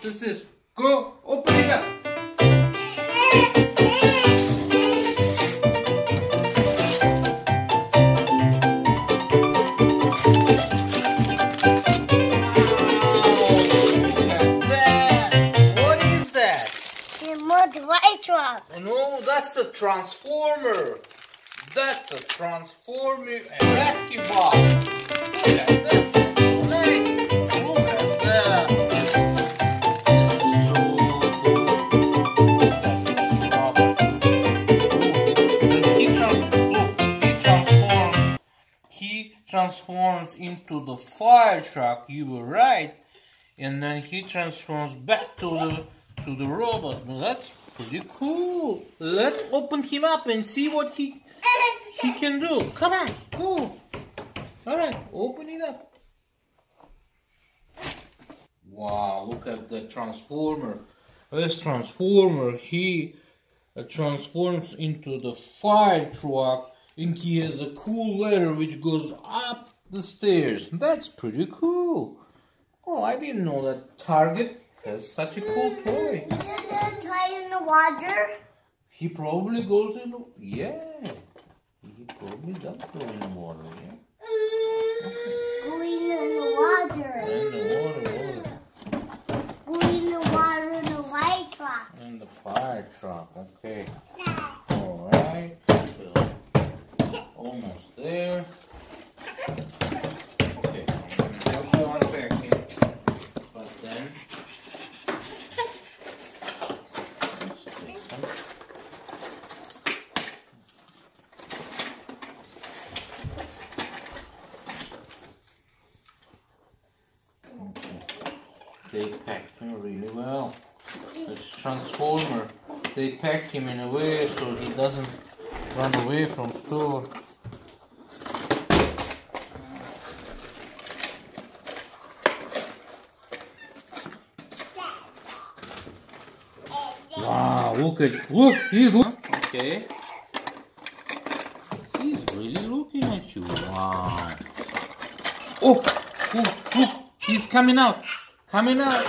what this is. Go, open it up. White truck. No, that's a transformer. That's a transformer and rescue box. Look at that. That's so nice. Look at that. This is so cool. He transforms into the fire truck. You were right. And then he transforms back to the robot. Well, that's pretty cool. Let's open him up and see what he can do. Come on, go. All right, open it up. Wow, look at the transformer. This transformer, he transforms into the fire truck, and he has a cool ladder which goes up the stairs. That's pretty cool. Oh, I didn't know that Target has such a cool toy. Is it a toy in the water? He probably goes in the... Yeah. He probably does go in the water, yeah. Going in the water. In the water. Going in the water in the white truck. In the fire truck, okay. Alright. Almost there. Okay, I'm going to help you unpack it. But then... They packed him really well. This transformer, they packed him in a way so he doesn't run away from store. Wow, look, he's looking. Okay. He's really looking at you. Wow. Oh, he's coming out. Coming out.